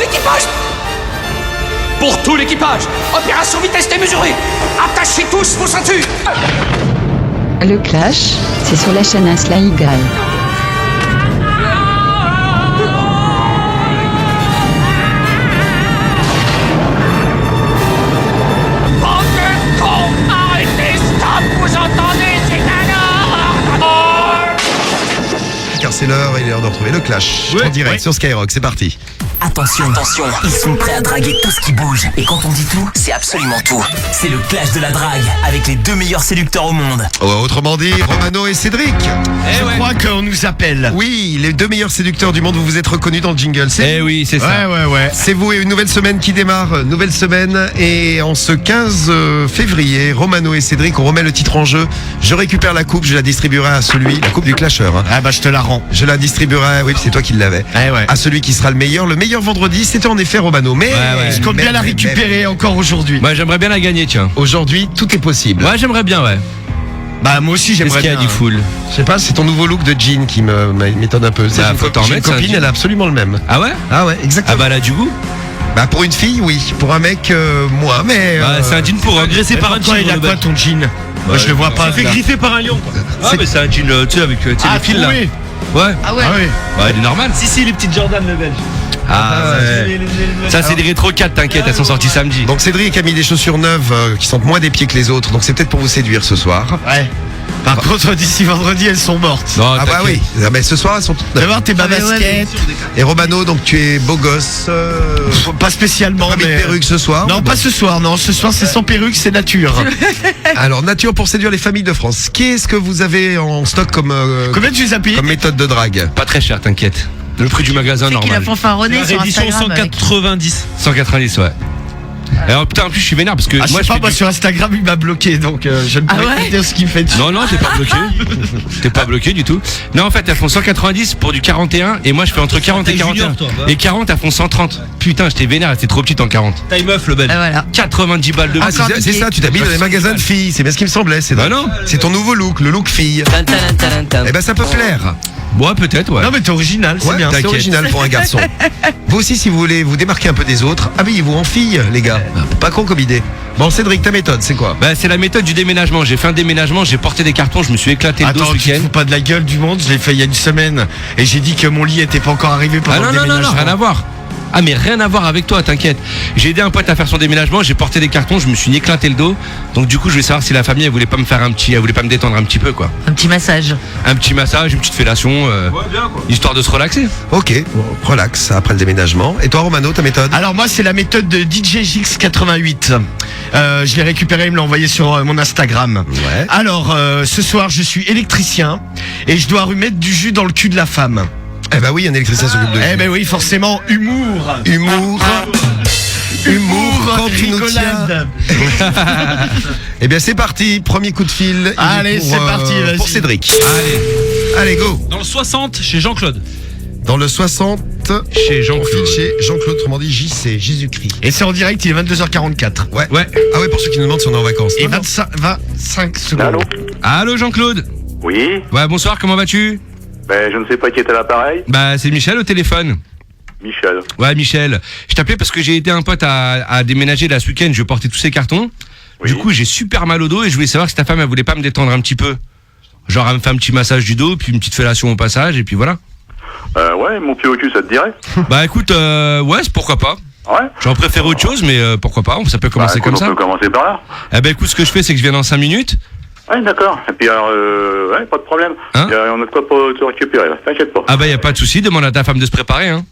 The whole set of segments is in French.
l'équipage. Pour tout l'équipage, opération vitesse démesurée. Attachez tous vos ceintures. Le clash, c'est sur la chaîne Asla Y. Arrêtez, stop, vous entendez, c'est un ordre. Car c'est l'heure, il est l'heure de retrouver le clash en direct sur Skyrock, c'est parti. Attention, ils sont prêts à draguer tout ce qui bouge. Et quand on dit tout, c'est absolument tout. C'est le clash de la drague, avec les 2 meilleurs séducteurs au monde. Autrement dit, Romano et Cédric. Je crois qu'on nous appelle. Oui, les 2 meilleurs séducteurs du monde, vous vous êtes reconnus dans le jingle. Oui, c'est ça. Ouais. C'est vous et une nouvelle semaine qui démarre, nouvelle semaine, et en ce 15 février, Romano et Cédric, on remet le titre en jeu. Je récupère la coupe, je la distribuerai à la coupe du clasheur. Hein. Ah bah je te la rends. Je la distribuerai, oui, c'est toi qui l'avais, Ouais. à celui qui sera le meilleur vendredi, c'était en effet Romano. Mais Je compte bien la récupérer encore aujourd'hui. Moi, j'aimerais bien la gagner, tiens. Aujourd'hui, tout est possible. Ouais, j'aimerais bien, ouais. Bah moi aussi Qu'est-ce j'aimerais qu'il y a bien. du full? Je sais pas, c'est ton nouveau look de jean qui m'étonne un peu. C'est Bah, faut t'en j'ai une mettre, c'est un copine, jean. elle a absolument le même. Ah ouais? Ah ouais, exactement. Ah bah, elle a du goût. Bah pour une fille, oui. Pour un mec, moi, mais. Bah, c'est un jean pour Agressé par un tigre, il a le quoi mec. ton jean? Moi je le vois pas. fait là. griffer par un lion, quoi. Ah, mais c'est un jean, tu sais, avec les fils là. oui. Ouais. Ah ouais. Ah oui. Ouais, il est normal. Si, les petites Jordan, le belge. Ah ouais. Ça, c'est des rétro 4, t'inquiète, elles sont sorties samedi. Donc Cédric a mis des chaussures neuves qui sentent moins des pieds que les autres. Donc c'est peut-être pour vous séduire ce soir. Ouais. Par contre d'ici vendredi elles sont mortes. Non, Ah bah t'inquiète. oui. Ah bah, ce soir elles sont toutes Tu vas neuves. voir tes baskets. Et Romano, donc tu es beau gosse. Pas spécialement Pas mis de mais. perruque ce soir. Non pas ce soir, non. Ce soir c'est sans perruque, c'est nature. Alors nature pour séduire les familles de France. Qu'est-ce que vous avez en stock comme Combien tu les as payés? comme méthode de drague? Pas très cher, t'inquiète. Le prix du magasin C'est qu'il a normal. fanfaronné La sur réédition Instagram. avec- 190. 190, ouais. Alors putain, en plus je suis vénère parce que Ah, je moi sais pas, fais moi du- sur Instagram il m'a bloqué donc je ne Ah pourrais ouais pas dire ce qu'il fait dessus. Non, t'es pas bloqué. T'es pas bloqué du tout. Non, en fait, elles font 190 pour du 41 et moi je fais entre 40 et Taille 41. junior, toi, va. Et 40, elles font 130. Putain, j'étais vénère, elle était trop petite en 40. Taille meuf, le belge. Ah, voilà. 90 balles de Ah, plus. c'est ça, tu t'habilles dans les magasins de filles. C'est bien ce qui me semblait. C'est Bah non. C'est ton nouveau look, le look fille. Eh ben ça peut plaire. Ouais, peut-être, ouais. Non mais t'es original, c'est Ouais, bien. c'est t'inquiète. original pour un garçon. Vous aussi, si vous voulez vous démarquer un peu des autres, habillez-vous en fille, les gars. Pas con comme idée. Bon, Cédric, ta méthode, c'est quoi? Bah, c'est la méthode du déménagement. J'ai fait un déménagement, j'ai porté des cartons, je me suis éclaté le dos Attends, ce tu te week-end. fous pas de la gueule du monde, je l'ai fait il y a une semaine et j'ai dit que mon lit était pas encore arrivé pendant Ah non, le non, non, non, déménagement. rien à voir. Ah mais rien à voir avec toi, t'inquiète. J'ai aidé un pote à faire son déménagement, j'ai porté des cartons, je me suis éclaté le dos. Donc du coup, je voulais savoir si la famille elle voulait pas me faire elle voulait pas me détendre un petit peu quoi. Un petit massage. Un petit massage, une petite fellation, histoire de se relaxer. Ok, bon, relax après le déménagement. Et toi, Romano, ta méthode? Alors moi c'est la méthode de DJX88. Je l'ai récupéré, il me l'a envoyé sur mon Instagram. Ouais. Alors ce soir je suis électricien et je dois remettre du jus dans le cul de la femme. Eh ben oui, un électricien s'occupe de Eh ben oui forcément humour. Humour. Humour quand tu nous tiens. rigolade. Eh bien, c'est parti. Premier coup de fil. Il est Allez, pour, c'est parti, vas-y. Pour Cédric. Allez, Allez, go. Dans le 60, chez Jean-Claude. Dans le 60, chez on Jean-Claude. file chez Jean-Claude, autrement dit JC, Jésus-Christ. Et c'est en direct, il est 22h44. Ouais. Ouais. Ah ouais, pour ceux qui nous demandent si on est en vacances. Et Non, non. 25 secondes. Allô? Allô Jean-Claude. Oui, Ouais, bonsoir, comment vas-tu? je ne sais pas qui est à l'appareil. Bah, c'est Michel au téléphone. Michel. Ouais, Michel. Je t'appelais parce que j'ai aidé un pote à déménager là ce week-end, je portais tous ses cartons. Oui. Du coup, j'ai super mal au dos et je voulais savoir si ta femme elle voulait pas me détendre un petit peu. Genre, elle me fait un petit massage du dos, puis une petite fellation au passage, et puis voilà. Ouais, mon pied au cul, ça te dirait? Bah écoute, ouais, pourquoi pas. Ouais. J'en préfère autre chose, mais pourquoi pas, ça peut commencer Écoute, comme ça. On peut commencer par là. Eh ben écoute, ce que je fais, c'est que je viens dans 5 minutes. Ouais, d'accord. Et puis alors, ouais, pas de problème. Hein? On a de quoi pour te récupérer, là. T'inquiète pas. Ah bah y a pas de souci, demande à ta femme de se préparer, hein.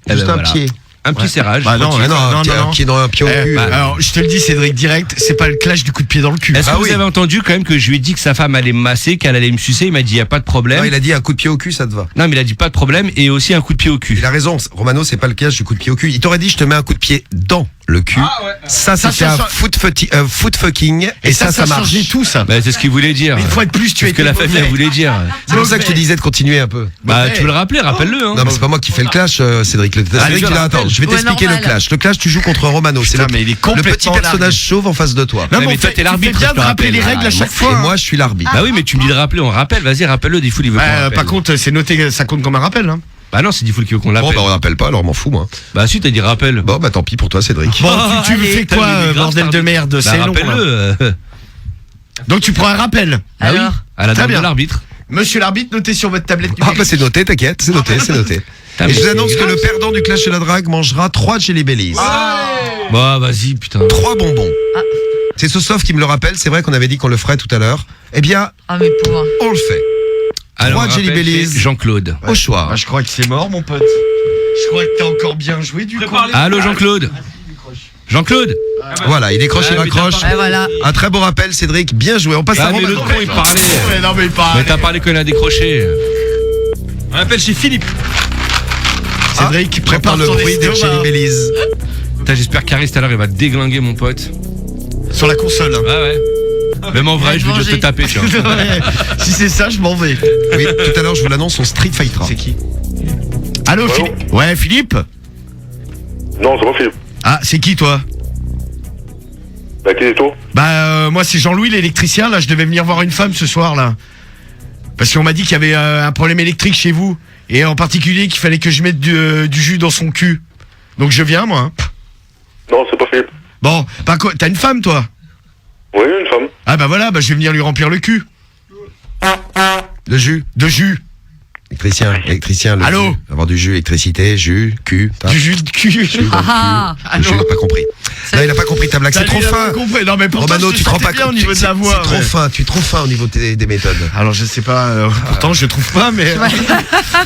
Eh Juste ben, un voilà. pied. Un petit serrage. Bah non, Ah non, non, un pied- non, non. un pied dans un pied au cul. Alors je te le dis Cédric direct, c'est pas le clash du coup de pied dans le cul. Est-ce que Ah vous oui. avez entendu quand même que je lui ai dit que sa femme allait me masser, qu'elle allait me sucer? Il m'a dit y a pas de problème. Non, il a dit un coup de pied au cul, ça te va. Non, mais il a dit pas de problème et aussi un coup de pied au cul. Il a raison, Romano, c'est pas le cas du coup de pied au cul. Il t'aurait dit, je te mets un coup de pied dans le cul. Ça, Ça, c'était ça, un ça- foot fucking. Et ça marche. changeait tout ça. Bah, c'est ce qu'il voulait dire. Mais une fois de plus, tu C'est ce étais que la famille mauvais. voulait dire. C'est pour ça que je te disais de continuer un peu. Bah, tu veux le rappeler, rappelle-le, hein. Non, mais c'est pas moi qui fais le clash, Cédric. Cédric, je le attends, rappelle. je vais Ouais, t'expliquer le normal. clash. Le clash, tu joues contre Romano. C'est Putain, mais il est le complètement petit personnage largué. chauve en face de toi. Non, Ouais, mais mais toi, t'es tu fais l'arbitre, bien je te de rappeler rappelle. les règles à chaque Et fois. moi, je suis l'arbitre. Bah oui, mais tu me dis de rappeler, on rappelle, vas-y, rappelle-le, des fois, il veut qu'on rappelle. Par contre, c'est noté, ça compte comme un rappel. Hein. Bah non, c'est Diffoul qui veut qu'on Bon, l'appelle. bah on l'appelle pas, alors m'en fous, moi. Bah si, t'as dit rappel. Bon, bah tant pis pour toi, Cédric. Bon, Oh, tu me allez, fais t'as quoi, mis des bordel graves de merde? Bah C'est long. là. rappelle-le. Donc tu prends un rappel. Ah oui, Alors à la Très demande bien. de l'arbitre. Monsieur l'arbitre, notez sur votre tablette Ah numérique. bah c'est noté, t'inquiète, c'est noté, c'est noté. Putain, Et mais je vous c'est annonce que grave. le perdant du Clash de la Drague mangera 3 Jelly Bellies. Bah vas-y, putain. 3 bonbons. C'est Sosof qui me le rappelle, c'est vrai qu'on avait dit qu'on le ferait tout à l'heure. Eh bien, Ah, mais pauvre. on le fait. Alors, Trois Jelly rappel, Bellies. c'est Jean-Claude. Au choix. Ah, je crois que c'est mort, mon pote. Je crois que t'as encore bien joué, du coup. Prépare les- Allô Jean-Claude. Jean-Claude. Voilà, il décroche, il Ah, mais t'as raccroche. pas- Et voilà. Un très beau rappel, Cédric, bien joué. On passe à Ah mais Romain. le con il parlait. Ouais, non, mais pas. Mais t'as parlé quand il a décroché. On appelle chez Philippe. Cédric, prépare Prépare le ton bruit des estomac. Jelly Bellies. Putain, j'espère qu'Aris tout à l'heure il va déglinguer mon pote. Sur la console. Ouais ouais. Même en vrai, je vais juste te taper, tu vois. Ouais. Si c'est ça, je m'en vais. Oui, tout à l'heure, je vous l'annonce, son Street Fighter. C'est qui Allô, Allô Philippe. Ouais, Philippe. Non, c'est pas Philippe. Ah, c'est qui, toi? Bah, qui est toi? Bah, moi, c'est Jean-Louis, l'électricien. Là, je devais venir voir une femme ce soir, là. Parce qu'on m'a dit qu'il y avait un problème électrique chez vous. Et en particulier qu'il fallait que je mette du jus dans son cul. Donc je viens, moi. Non, c'est pas Philippe. Bon, par quoi? T'as une femme, toi? Oui, une femme. Ah bah voilà, bah je vais venir lui remplir le cul. Le jus. De jus. Électricien, le Allô jus. Avoir du jus, électricité, jus, cul. Taf. Du jus de cul. Ah, Le jus, pas compris. Là, il a pas compris ta blague, c'est trop fin. Non mais pourtant, Romano, je tu te rends pas bien au compte. niveau de la voix. C'est trop ouais. fin, tu es trop fin au niveau des méthodes. Alors je sais pas, pourtant je trouve pas, mais...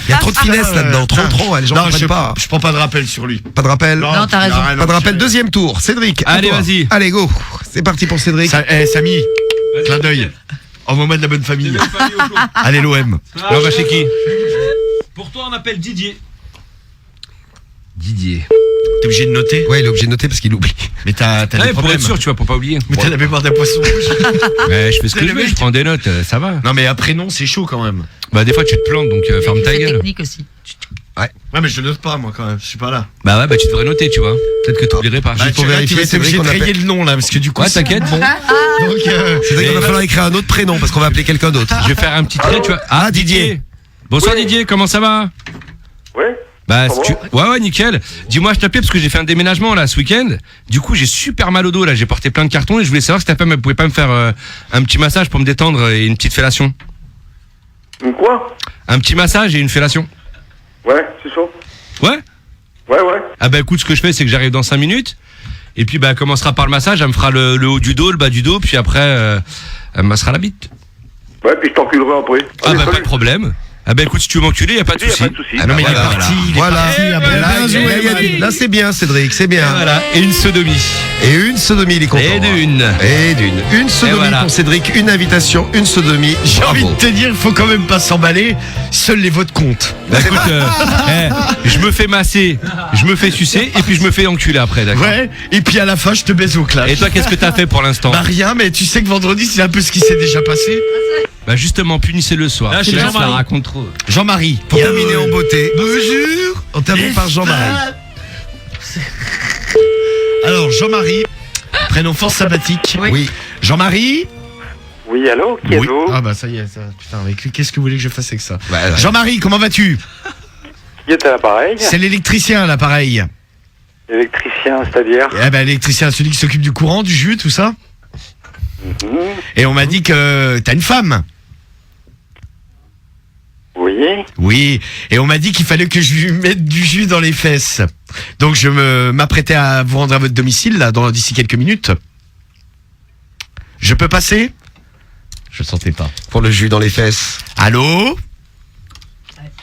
Il y a trop de finesse là-dedans, trop, les gens Non, comprennent pas. je prends pas de rappel sur lui. Pas de rappel. Non, t'as raison. Pas de rappel, deuxième tour. Cédric. à Allez, toi. vas-y. Allez, go. C'est parti pour Cédric. Samy, Vas-y, clin d'œil. Mickaël. Envoie-moi de la bonne Des famille. belles familles au chaud. Allez l'OM. Là on va chez qui? Pour toi, on appelle Didier. Didier. T'es obligé de noter. Ouais, il est obligé de noter parce qu'il oublie. Mais t'as Ouais, des pour problèmes. être sûr, tu vois, pour pas oublier. Mais t'as la mémoire d'un poisson rouge. Ouais, je fais ce que C'est je le veux, mec. je prends des notes, ça va. Non mais après non, c'est chaud quand même. Bah des fois tu te plantes, donc ferme ta c'est gueule. technique aussi. Ouais mais je note pas moi quand même, je suis pas là. Bah ouais, bah tu devrais noter, tu vois. Peut-être que tu oublierais pas. Juste pour vérifier, tu vas être obligé Cédric, de on rayer appelle. le nom là, parce que du coup... Ouais, c'est t'inquiète. bon. Donc, Cédric, il va falloir écrire un autre prénom parce qu'on va appeler quelqu'un d'autre. Je vais faire un petit trait, tu vois. Ah, Didier. Bonsoir Didier, comment ça va? Ouais. Bah, Ça si va tu... ouais, nickel. Dis-moi, je t'appelais parce que j'ai fait un déménagement là ce week-end. Du coup, j'ai super mal au dos là. J'ai porté plein de cartons et je voulais savoir si ta femme elle pouvait pas me faire un petit massage pour me détendre et une petite fellation. Quoi? Un petit massage et une fellation. Ouais, c'est chaud. Ouais? Ouais, ouais. Ah bah écoute, ce que je fais, c'est que j'arrive dans 5 minutes. Et puis bah, elle commencera par le massage. Elle me fera le haut du dos, le bas du dos. Puis après, elle me massera la bite. Ouais, puis je t'enculerai après. Ah Allez, bah pas salut. de problème. Ah bah écoute, si tu veux m'enculer, y a pas de Y a souci. pas de souci. Ah, non, mais il est Voilà, parti. voilà. Il est parti. Ah, bah, là, bien joué, il y a- là, c'est bien, Cédric, c'est bien. Et voilà. Et une sodomie. Et une sodomie, il est content. Et d'une. Et d'une. Une sodomie voilà. pour Cédric, une invitation, une sodomie. J'ai envie Bravo. de te dire, il faut quand même pas s'emballer. Seuls les votes comptent. Bah écoute, je me fais masser, je me fais sucer et puis je me fais enculer après, d'accord? Ouais. Et puis à la fin, je te baise au clash. Et toi, qu'est-ce que t'as fait pour l'instant? Bah rien, mais tu sais que vendredi, c'est un peu ce qui s'est déjà passé. Bah justement, punissez le soir. Là, Tu chez laisses Jean-Marie. la raconte trop. Jean-Marie. Pour terminer en beauté. Bonjour. On termine par Jean-Marie. Alors, Jean-Marie, prénom fort sympathique. Oui. Jean-Marie. Oui, allô? Qui Oui. êtes-vous? Ah bah ça y est, ça, putain, avec lui, qu'est-ce que vous voulez que je fasse avec ça? Bah, Jean-Marie, comment vas-tu? Qui est à l'appareil? C'est l'électricien, l'appareil. Électricien, c'est-à-dire? Eh ben, l'électricien, celui qui s'occupe du courant, du jus, tout ça. Et on m'a dit que t'as une femme. Oui. Oui. Et on m'a dit qu'il fallait que je lui mette du jus dans les fesses. Donc je m'apprêtais à vous rendre à votre domicile, là, d'ici quelques minutes. Je peux passer? Je sentais pas. pour le jus dans les fesses. Allô?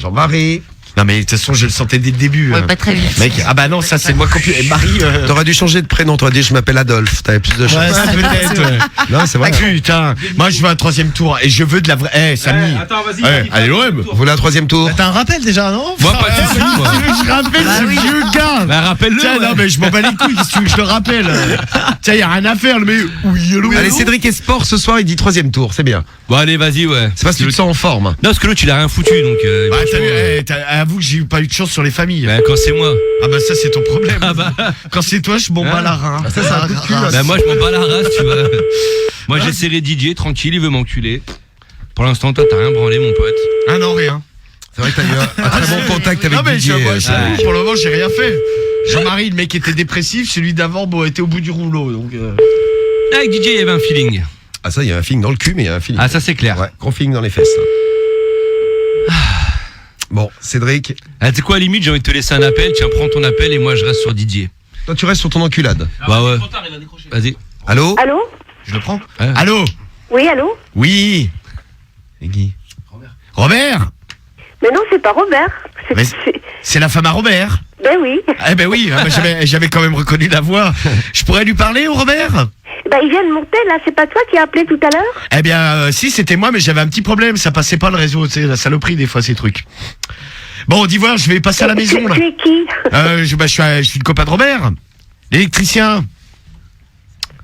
Jean-Marie. Non mais de toute façon, je le sentais dès le début. Ouais, pas très vite. Mec, ah bah non, ça c'est moi compliqué. Marie. T'aurais dû changer de prénom, t'aurais dit je m'appelle Adolphe, t'avais plus de chance. Ouais, ça peut-être. Ouais. Non, c'est vrai. Putain, moi je veux un troisième tour et je veux de la vraie. Eh, Samy. Attends, vas-y. Ouais, vas-y, allez, fais un l'OM. tour. Vous voulez un troisième tour? T'as un rappel déjà, non? Moi, pas de soucis, moi. Tu veux que je rappelle Bah ce oui. vieux gars? Bah rappelle-le. Tiens, ouais. non mais je m'en bats les couilles, qu'est-ce que tu veux que je le rappelle? Tiens, y a rien à faire, le mec. Oui, allô, Allez, allô. Cédric et Sport ce soir, il dit troisième tour, c'est bien. Bon allez, vas-y, ouais. C'est parce que tu te sens en forme. Non, parce que l'autre il a rien foutu, donc. Bah, t'as vu, franchement, avoue que j'ai eu pas eu de chance sur les familles. bah, quand c'est moi. Ah bah ça c'est ton problème. Ah bah. Quand c'est toi, je m'en bats la rein. Ça, c'est un coup de cul, là. Bah moi je m'en bats la race, tu vois. Moi j'ai serré Didier, tranquille, il veut m'enculer. Pour l'instant, toi t'as rien branlé, mon pote. Ah non, rien. C'est vrai que t'as eu un très bon contact avec Non mais Didier. pour le moment j'ai rien fait. Jean-Marie, le mec était dépressif, celui d'avant bon était au bout du rouleau donc. Avec DJ, il y avait un feeling. Ah ça, il y a un feeling dans le cul, mais il y a un feeling. Ah, ça, c'est clair. Ouais, gros feeling dans les fesses. Bon, Cédric, Ah, tu sais quoi, à la limite, j'ai envie de te laisser un appel. Tiens, prends ton appel et moi, je reste sur Didier. toi tu restes sur ton enculade. Bah ouais. Trop tard, il a décroché. Vas-y. Allô? Allô? Je le prends. Ouais. Allô? Oui, allô? Oui. C'est qui? Robert. Mais non, c'est pas Robert. Mais c'est la femme à Robert. Ben oui. Eh ben oui, ah ben j'avais quand même reconnu la voix. Je pourrais lui parler au Robert? Ben il vient de monter là, c'est pas toi qui as appelé tout à l'heure? Eh bien, si, c'était moi, mais j'avais un petit problème. Ça passait pas le réseau, c'est la saloperie des fois, ces trucs. Bon, dis voir, je vais passer à la maison, là. Tu es qui? Je suis le copain de Robert, l'électricien.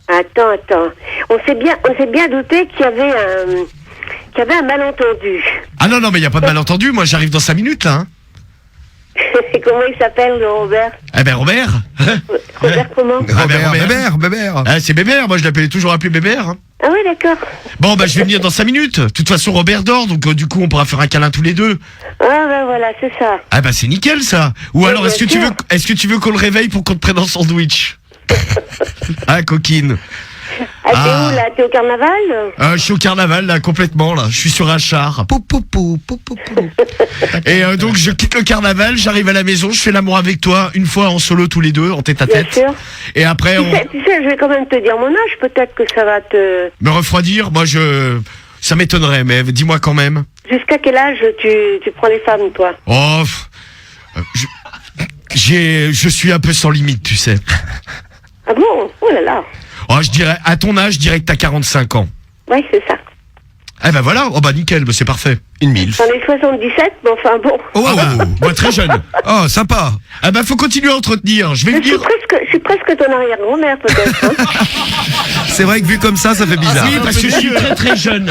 Attends. On s'est bien douté qu'il y avait un malentendu. Ah non, mais il y a pas de malentendu. Moi, j'arrive dans 5 minutes, là. Hein. Comment il s'appelle, le Robert? Eh ben, Robert. Robert comment? Bébert. Ah, c'est Bébert. Moi, je l'appelais toujours appelé Bébert. Hein. Ah oui, d'accord. Bon, bah, je vais venir dans 5 minutes. De toute façon, Robert dort, donc du coup, on pourra faire un câlin tous les deux. Ah ben voilà, c'est ça. Ah bah, c'est nickel, ça. Ou Oui, alors, est-ce bien que tu veux qu'on le réveille pour qu'on te prenne en sandwich? Ah, coquine. Ah, t'es où là? T'es au carnaval? Je suis au carnaval, là, complètement, là. Je suis sur un char. Et donc, je quitte le carnaval, j'arrive à la maison, je fais l'amour avec toi, une fois en solo tous les deux, en tête à Bien tête. sûr. Et après, Tu sais, je vais quand même te dire mon âge, peut-être que ça va te... me refroidir, moi, ça m'étonnerait, mais dis-moi quand même. Jusqu'à quel âge tu prends les femmes, toi? Oh, je suis un peu sans limite, tu sais. Ah bon? Oh là là. Oh, à ton âge, je dirais que t'as 45 ans. Ouais, c'est ça. Eh ben voilà, oh bah nickel, bah c'est parfait. Une mille. J'en ai 77, mais enfin bon. Oh, Ah bah, moi très jeune. oh, sympa. Ah bah faut continuer à entretenir. Je vais Je suis venir. presque ton arrière-grand-mère, peut-être. Hein. C'est vrai que vu comme ça fait bizarre. Oui, parce que je suis très très jeune.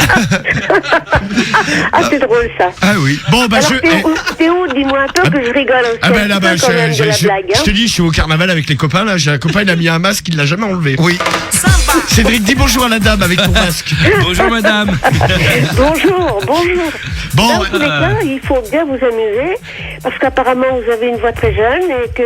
Ah, c'est drôle, ça. Ah oui. Bon bah Alors, t'es où? Dis-moi un peu que je rigole aussi. Ah ben là, un petit peu quand même de la blague, je hein. te dis, je suis au carnaval avec les copains là. J'ai un copain, il a mis un masque, il l'a jamais enlevé. Oui. Cédric, dis bonjour à la dame avec ton masque. Bonjour, madame. Bonjour. Bon, Dans tous les cas, il faut bien vous amuser, parce qu'apparemment vous avez une voix très jeune et que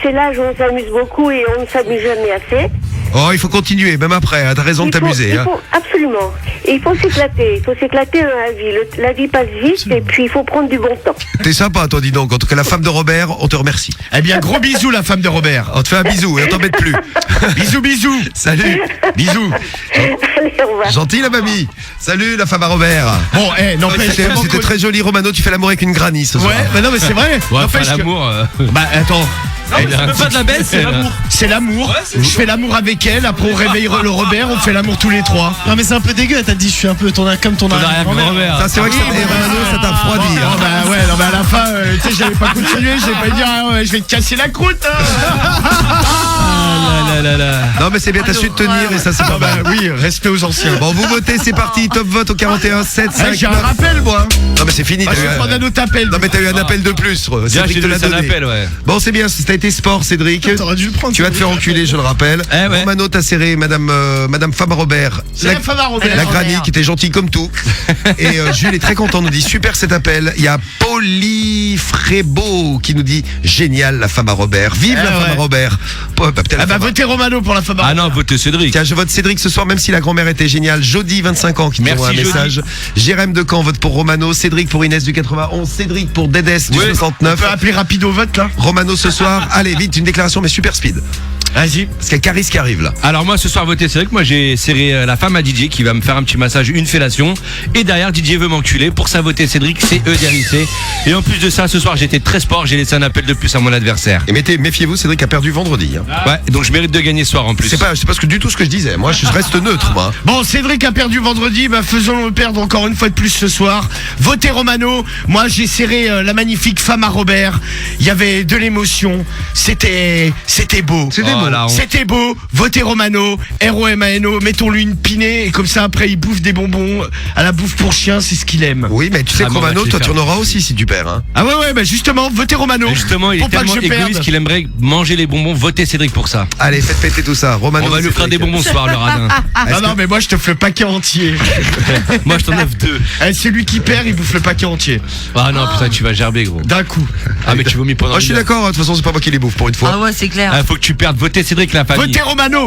c'est l'âge où on s'amuse beaucoup et on ne s'amuse jamais assez. Oh, il faut continuer, même après. Hein, t'as raison de t'amuser. Hein. Absolument. Et il faut s'éclater. Il faut s'éclater dans la vie. La vie passe vite et puis il faut prendre du bon temps. T'es sympa, toi, dis donc. En tout cas, la femme de Robert, on te remercie. eh bien gros bisous la femme de Robert. On te fait un bisou et on t'embête plus. Bisous. Salut. Bisous. Allez, au revoir. Gentil, la mamie. Salut, la femme à Robert. Bon, n'empêche. C'était très joli, Romano. Tu fais l'amour avec une granny ce soir. Ouais, mais non mais c'est vrai. Ouais, N'empêche faire que- l'amour. Bah attends. Non, mais c'est pas de la baisse, c'est l'amour. C'est l'amour. Je fais l'amour avec elle. Après on réveille le Robert. On fait l'amour tous les trois. Non mais c'est un peu dégueu, t'as dit je suis un peu comme ton arrière-grand-mère. Ça, c'est vrai que ça, Romano, ça t'a refroidi. Non, Hein. bah ouais, non, bah à la fin, tu sais, j'allais pas continuer, j'allais pas dire, ah ouais, je vais te casser la croûte. Non, mais c'est bien, t'as su te tenir et ça, c'est pas Ah bah mal. oui, respect aux anciens. Bon, vous votez, c'est parti. Top vote au 41 7 Eh, 5 j'ai un 9. rappel, moi. Non, mais c'est fini. Ah, t'as je eu vais un- prendre un autre appel. Non, mais t'as eu un appel de plus. Bien, Cédric j'ai te l'a laissé un donné. appel, ouais. Bon, c'est bien, ça a été sport, Cédric. T'aurais dû le prendre. Tu vas te faire enculer, je le rappelle. Eh ouais. Romano, t'as serré Madame Femme Robert. C'est la femme à Robert. La granny qui était gentille comme tout. Et Jules est très content, nous dit super cet appel. Il y a Polyfrébeau qui nous dit génial la femme à Robert. Vive la ouais. femme à Robert. Peut-être la Ah bah femme à- votez Romano pour la femme à Ah non, votez Cédric. Tiens, je vote Cédric ce soir, même si la grand-mère était géniale. Jody, 25 ans, qui nous Merci, envoie un Jody. message. Jérém de Caen vote pour Romano. Cédric pour Inès du 91. Cédric pour Dédès du Oui. On 69. peut appeler rapide au vote là. Romano ce soir. Allez, vite, une déclaration, mais super speed. Vas-y. Parce qu'il y a Caris qui arrive là. Alors moi ce soir votez Cédric, moi j'ai serré la femme à Didier qui va me faire un petit massage, une fellation. Et derrière Didier veut m'enculer. Pour ça voter Cédric, c'est EDRIC. Et en plus de ça, ce soir j'étais très sport, j'ai laissé un appel de plus à mon adversaire. Et méfiez-vous, Cédric a perdu vendredi. Hein. Ouais, donc je mérite de gagner ce soir en plus. C'est pas du tout ce que je disais. Moi, je reste neutre, moi. Bon, Cédric a perdu vendredi, bah faisons-le perdre encore une fois de plus ce soir. Votez Romano. Moi, j'ai serré la magnifique femme à Robert. Il y avait de l'émotion. C'était beau. C'était beau. Voilà, C'était beau, votez Romano, R-O-M-A-N-O, mettons-lui une pinée et comme ça après il bouffe des bonbons à la bouffe pour chien, c'est ce qu'il aime. Oui, mais tu sais que Romano, toi tu en auras aussi si tu perds. Hein. Ah ouais, bah justement, votez Romano. Et justement, il est tellement égoïste qu'il aimerait manger les bonbons. Votez Cédric pour ça. Allez, faites péter tout ça. Romano, on va lui faire des bonbons ce soir, le radin. Non, mais moi je te fais le paquet entier. Moi je t'en offre 2. Celui qui perd, il bouffe le paquet entier. Ah non, putain, tu vas gerber, gros. D'un coup. Ah, mais tu vomis pendant. Je suis d'accord, de toute façon, c'est pas moi qui les bouffe pour une fois. Ah ouais, c'est clair. Faut que tu perdes. Votez Cédric, la famille. Votez Romano.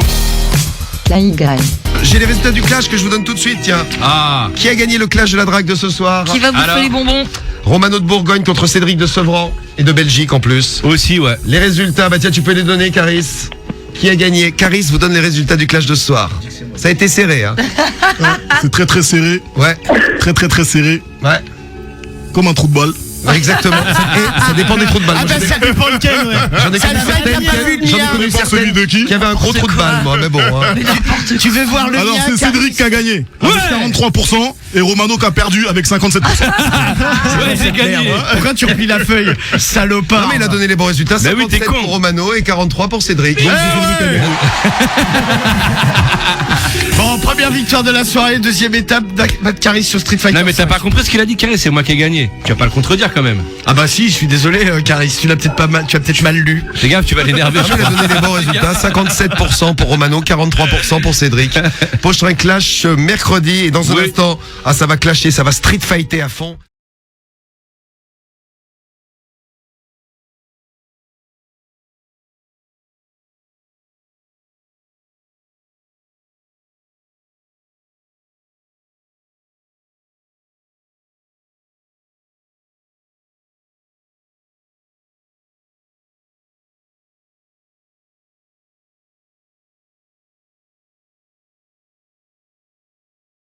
La Y. J'ai les résultats du clash que je vous donne tout de suite, tiens. Ah. Qui a gagné le clash de la drague de ce soir? Qui va bouffer les bonbons? Romano de Bourgogne contre Cédric de Sevran et de Belgique en plus. Aussi, ouais. Les résultats, bah tiens, tu peux les donner, Caris. Qui a gagné? Caris vous donne les résultats du clash de ce soir. Ça a été serré, hein. C'est très très serré. Ouais. Très très très serré. Ouais. Comme un trou de balle. Ouais, exactement. Et ça dépend des trous de balle. Ah bah ça dépend lequel, ouais. J'en ai connu certaines qui avaient un gros trou de balle, moi, mais bon. Hein. Tu veux voir le Alors mien, c'est Cédric qui a gagné avec 43% et Romano qui a perdu avec 57%. Ouais, j'ai gagné. Pourquoi tu replies la feuille, salopard? Non mais il a donné les bons résultats. Bah oui, t'es 57 con. pour Romano et 43 pour Cédric. Bon, première victoire de la soirée, deuxième étape, Matt Caris sur Street Fighter. Non, mais t'as 5. pas compris ce qu'il a dit, Carré, c'est moi qui ai gagné. Tu vas pas le contredire quand même. Ah bah si, je suis désolé, Caris, tu l'as peut-être pas mal, tu as peut-être mal lu. Fais gaffe, tu vas l'énerver. Il a donné les bons résultats. 57% pour Romano, 43% pour Cédric. Prochain clash mercredi et dans un instant, ça va clasher, ça va street fighter à fond.